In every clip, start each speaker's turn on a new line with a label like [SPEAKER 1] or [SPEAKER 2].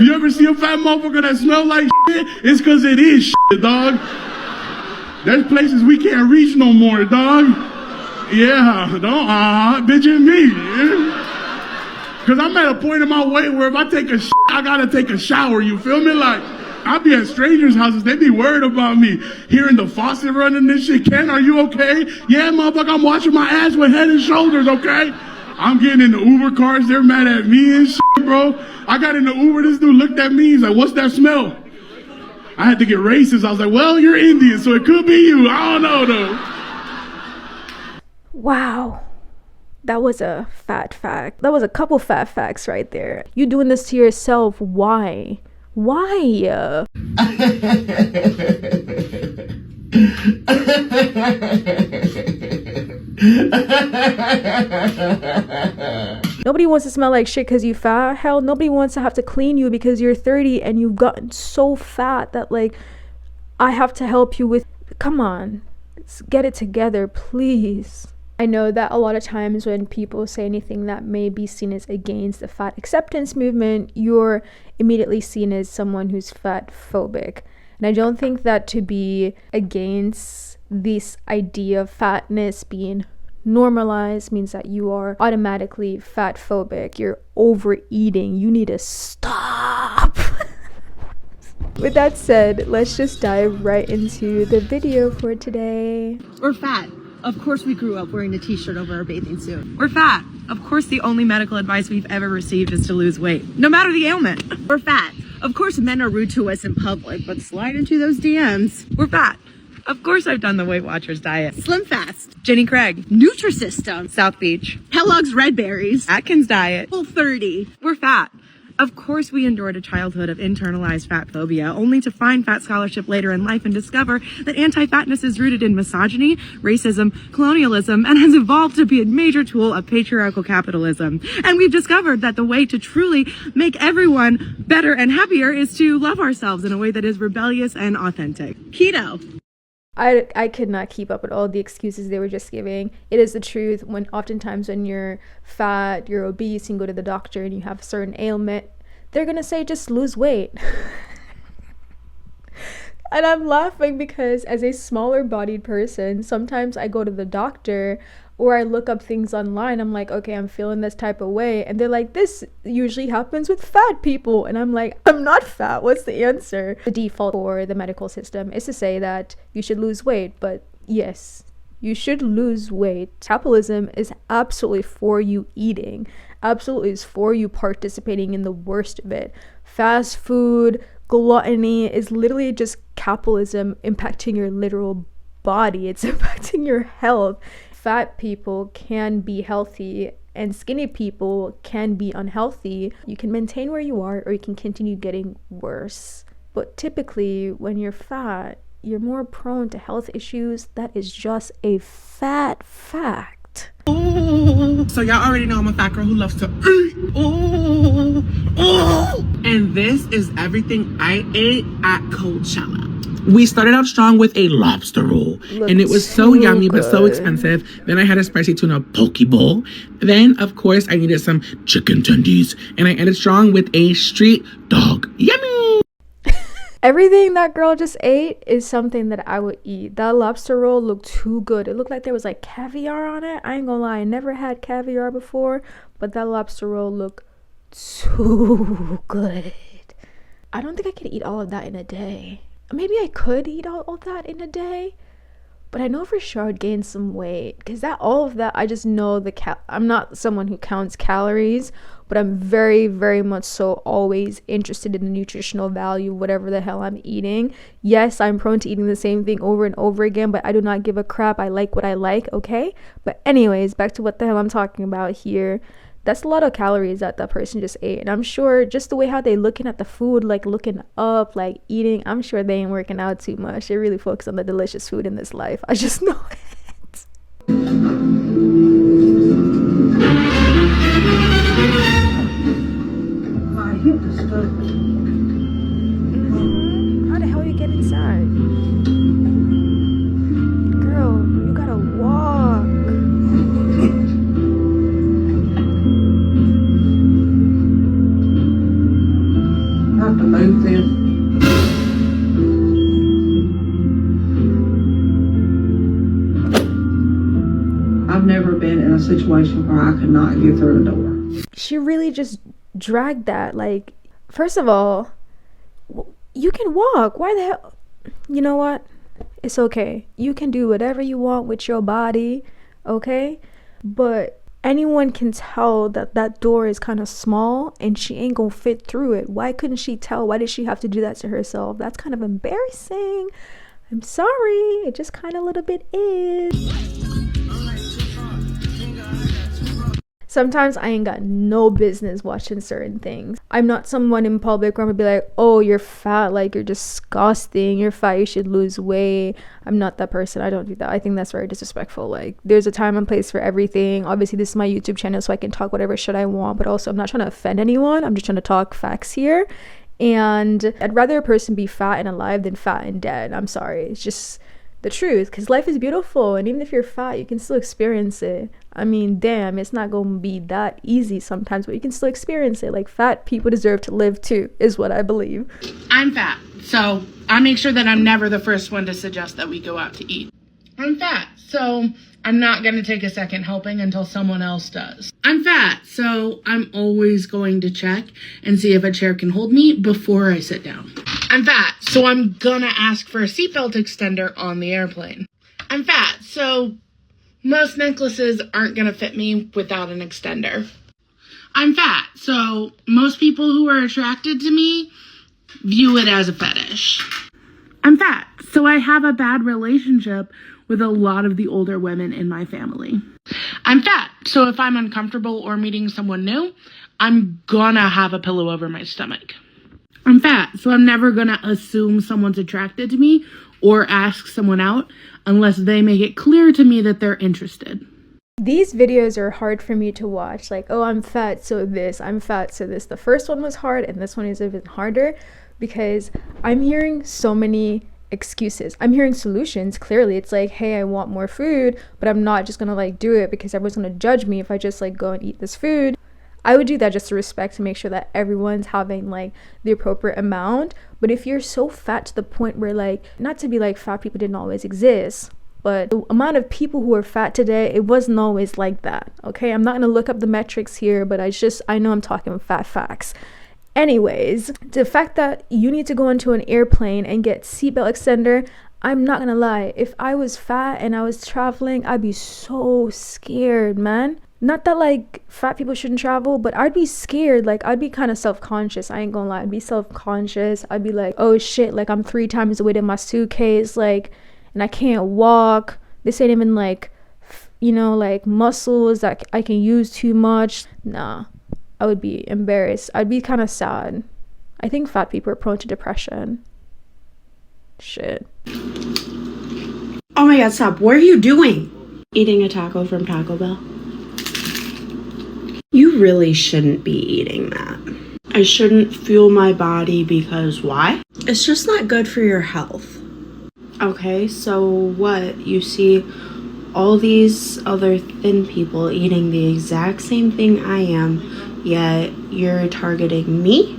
[SPEAKER 1] You ever see a fat motherfucker that smell like shit? It's because it is shit, dog. There's places we can't reach no more, dog. Yeah, don't, bitch and me. Because I'm at a point in my weight where if I take a shit, I gotta take a shower, you feel me? Like, I be at strangers' houses, they be worried about me. Hearing the faucet running this shit. Ken, are you okay? Yeah, motherfucker, I'm washing my ass with Head and Shoulders, okay? I'm getting in the Uber cars, they're mad at me and shit, bro. I got in the Uber, this dude looked at me, he's like, what's that smell? I had to get racist. I was like, well, you're Indian, so it could be you. I don't know, though.
[SPEAKER 2] Wow. That was a fat fact. That was a couple fat facts right there. You doing this to yourself. Why? Why? Nobody wants to smell like shit because you fat. Hell, nobody wants to have to clean you because you're 30 and you've gotten so fat that, like, I have to help you with. Come on, let's get it together, please. I know that a lot of times when people say anything that may be seen as against the fat acceptance movement, you're immediately seen as someone who's fat phobic. And I don't think that to be against this idea of fatness being normalized means that you are automatically fat phobic. You're overeating. You need to stop. With that said, let's just dive right into the video for today.
[SPEAKER 3] We're fat. Of course we grew up wearing a t-shirt over our bathing suit. We're fat. Of course the only medical advice we've ever received is to lose weight, no matter the ailment. We're fat. Of course men are rude to us in public, but slide into those DMs. We're fat. Of course I've done the Weight Watchers diet. Slim Fast. Jenny Craig. Nutrisystem. South Beach. Kellogg's Red Berries. Atkins diet. Whole30. We're fat. Of course we endured a childhood of internalized fat phobia, only to find fat scholarship later in life and discover that anti-fatness is rooted in misogyny, racism, colonialism, and has evolved to be a major tool of patriarchal capitalism. And we've discovered that the way to truly make everyone better and happier is to love ourselves in a way that is rebellious and authentic. Keto.
[SPEAKER 2] I could not keep up with all the excuses they were just giving. It is the truth. When oftentimes when you're fat, you're obese, you can go to the doctor and you have a certain ailment, they're gonna say just lose weight. And I'm laughing because as a smaller bodied person, sometimes I go to the doctor or I look up things online. I'm like, okay, I'm feeling this type of way. And they're like, this usually happens with fat people. And I'm like, I'm not fat. What's the answer? The default for the medical system is to say that you should lose weight. But yes, you should lose weight. Capitalism is absolutely for you eating. Absolutely is for you participating in the worst of it. Fast food, gluttony is literally just capitalism impacting your literal body. It's impacting your health. Fat people can be healthy and skinny people can be unhealthy. You can maintain where you are or you can continue getting worse. But typically when you're fat, you're more prone to health issues. That is just a fat fact.
[SPEAKER 4] Ooh. So y'all already know I'm a fat girl who loves to eat. Ooh. Ooh. And this is everything I ate at Coachella. We started out strong with a lobster roll, and it was so yummy but so expensive. Then I had a spicy tuna poke bowl. Then, of course, I needed some chicken tendies, and I ended strong with a street dog. Yummy!
[SPEAKER 2] Everything that girl just ate is something that I would eat. That lobster roll looked too good. It looked like there was like caviar on it. I ain't gonna lie, I never had caviar before, but that lobster roll looked too good. I don't think I could eat all of that in a day. Maybe I could eat all that in a day, but I know for sure I'd gain some weight because all of that, I just know I'm not someone who counts calories, but I'm very, very much so always interested in the nutritional value, whatever the hell I'm eating. Yes, I'm prone to eating the same thing over and over again, but I do not give a crap. I like what I like, okay? But anyways, back to what the hell I'm talking about here. That's a lot of calories that person just ate. And I'm sure just the way how they looking at the food, like looking up, like eating, I'm sure they ain't working out too much. They really focus on the delicious food in this life. I just know it. How the hell you get inside? Girl, you gotta walk.
[SPEAKER 4] to move then. I've never been in a situation where I could not get through the door.
[SPEAKER 2] She really just dragged that. Like, first of all, you can walk. Why the hell? You know what? It's okay. You can do whatever you want with your body, okay? But anyone can tell that that door is kind of small and she ain't gonna fit through it. Why couldn't she tell? Why did she have to do that to herself? That's kind of embarrassing. I'm sorry. It just kind of a little bit is. Sometimes I ain't got no business watching certain things. I'm not someone in public where I'm gonna be like, oh, you're fat, like you're disgusting, you're fat, you should lose weight. I'm not that person. I don't do that. I think that's very disrespectful. Like, there's a time and place for everything. Obviously, this is my YouTube channel, so I can talk whatever shit I want, but also I'm not trying to offend anyone. I'm just trying to talk facts here. And I'd rather a person be fat and alive than fat and dead. I'm sorry. It's just the truth, because life is beautiful, and even if you're fat, you can still experience it. I mean, damn, it's not gonna be that easy sometimes, but you can still experience it. Like, fat people deserve to live too, is what I believe.
[SPEAKER 5] I'm fat, so I make sure that I'm never the first one to suggest that we go out to eat. I'm fat, so I'm not gonna take a second helping until someone else does. I'm fat, so I'm always going to check and see if a chair can hold me before I sit down. I'm fat, so I'm gonna ask for a seatbelt extender on the airplane. I'm fat, so most necklaces aren't gonna fit me without an extender. I'm fat, so most people who are attracted to me view it as a fetish. I'm fat, so I have a bad relationship with a lot of the older women in my family. I'm fat, so if I'm uncomfortable or meeting someone new, I'm gonna have a pillow over my stomach. I'm fat, so I'm never gonna assume someone's attracted to me or ask someone out unless they make it clear to me that they're interested.
[SPEAKER 2] These videos are hard for me to watch. Like, oh, I'm fat, so this, I'm fat, so this. The first one was hard, and this one is even harder because I'm hearing so many excuses. I'm hearing solutions. Clearly, it's like, hey, I want more food, but I'm not just gonna like do it because everyone's gonna judge me if I just like go and eat this food. I would do that just to respect, to make sure that everyone's having like the appropriate amount. But if you're so fat to the point where, like, not to be like fat people didn't always exist, but the amount of people who are fat today, it wasn't always like that. Okay, I'm not gonna look up the metrics here, but I know I'm talking fat facts. Anyways, the fact that you need to go into an airplane and get seatbelt extender, I'm not gonna lie, if I was fat and I was traveling, I'd be so scared, man. Not that like fat people shouldn't travel, but I'd be scared. Like, I'd be kind of self-conscious. I ain't gonna lie, I'd be self-conscious. I'd be like, oh shit, like I'm 3 times the weight in my suitcase, like, and I can't walk. This ain't even like, you know, like muscles that I can use too much. Nah, I would be embarrassed. I'd be kind of sad. I think fat people are prone to depression. Shit.
[SPEAKER 6] Oh my god, stop. What are you doing? Eating a taco from Taco Bell. You really shouldn't be eating that. I shouldn't fuel my body because why? It's just not good for your health. Okay, so what? You see all these other thin people eating the exact same thing I am, yet you're targeting me?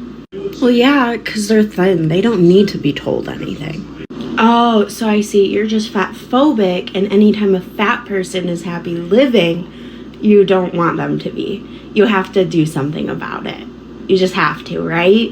[SPEAKER 6] Well, yeah, because they're thin. They don't need to be told anything. Oh, so I see. You're just fat phobic, and anytime a fat person is happy living, you don't want them to be. You have to do something about it. You just have to, right?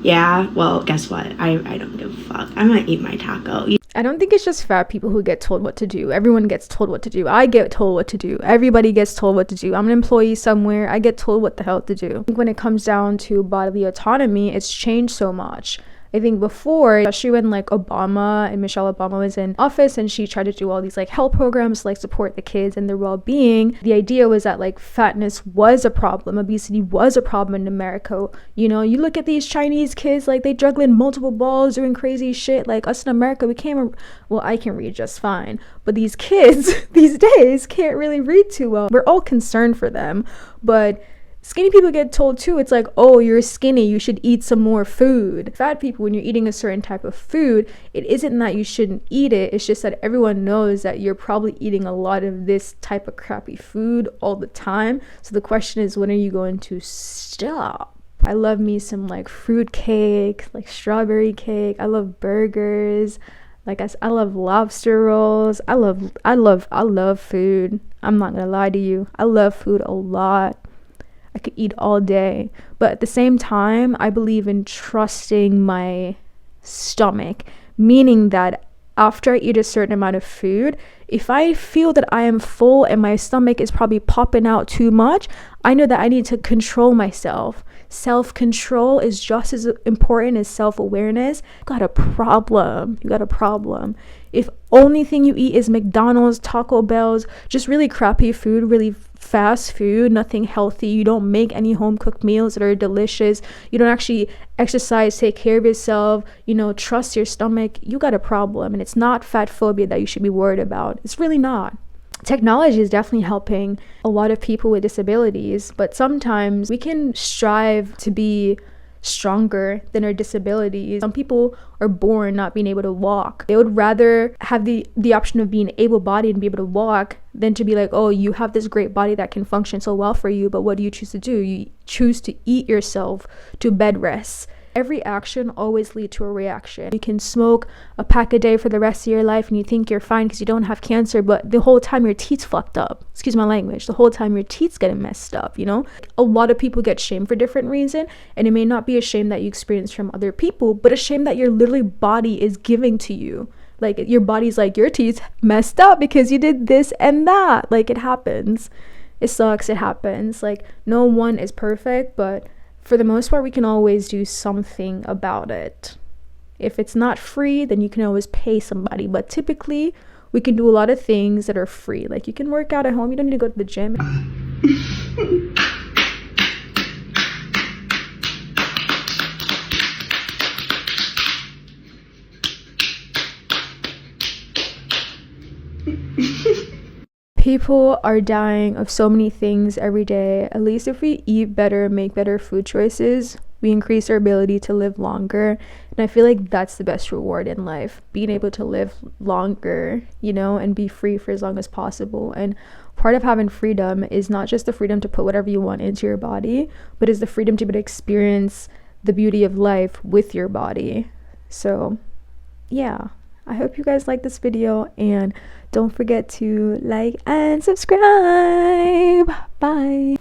[SPEAKER 6] Yeah, well, guess what? I don't give a fuck. I'm gonna eat my taco.
[SPEAKER 2] I don't think it's just fat people who get told what to do. Everyone gets told what to do. I get told what to do. Everybody gets told what to do. I'm an employee somewhere. I get told what the hell to do. I think when it comes down to bodily autonomy, it's changed so much. I think before, especially when like Obama and Michelle Obama was in office and she tried to do all these like health programs to like support the kids and their well-being, the idea was that like fatness was a problem, obesity was a problem in America. You know, you look at these Chinese kids, like they juggling multiple balls, doing crazy shit. Like us in America, we can't, well, I can read just fine, but these kids these days can't really read too well. We're all concerned for them, but skinny people get told too, it's like, oh, you're skinny, you should eat some more food. Fat people, when you're eating a certain type of food, it isn't that you shouldn't eat it, it's just that everyone knows that you're probably eating a lot of this type of crappy food all the time. So the question is, when are you going to stop? I love me some like fruit cake, like strawberry cake. I love burgers. Like I love lobster rolls. I love food. I'm not gonna lie to you. I love food a lot. I could eat all day. But at the same time, I believe in trusting my stomach, meaning that after I eat a certain amount of food, if I feel that I am full and my stomach is probably popping out too much, I know that I need to control myself. Self-control is just as important as self-awareness. You got a problem. You got a problem. If only thing you eat is McDonald's, Taco Bell's, just really crappy food, really fast food, nothing healthy, you don't make any home cooked meals that are delicious, you don't actually exercise, take care of yourself, trust your stomach, you got a problem. And it's not fat phobia that you should be worried about. It's really not. Technology is definitely helping a lot of people with disabilities, but sometimes we can strive to be stronger than our disabilities. Some people are born not being able to walk. They would rather have the option of being able-bodied and be able to walk than to be like, oh, you have this great body that can function so well for you, but what do you choose to do? You choose to eat yourself to bed rest. Every action always leads to a reaction. You can smoke a pack a day for the rest of your life and you think you're fine because you don't have cancer, but the whole time your teeth's fucked up. Excuse my language. The whole time your teeth's getting messed up, A lot of people get shamed for different reasons, and it may not be a shame that you experience from other people, but a shame that your literally body is giving to you. Like your body's like, your teeth messed up because you did this and that. Like it happens. It sucks. It happens. Like no one is perfect, but for the most part, we can always do something about it. If it's not free, then you can always pay somebody. But typically, we can do a lot of things that are free. Like you can work out at home. You don't need to go to the gym. People are dying of so many things every day. At least if we eat better, make better food choices, we increase our ability to live longer. And I feel like that's the best reward in life, being able to live longer, and be free for as long as possible. And part of having freedom is not just the freedom to put whatever you want into your body, but is the freedom to be able to experience the beauty of life with your body. So yeah, I hope you guys like this video, and don't forget to like and subscribe. Bye.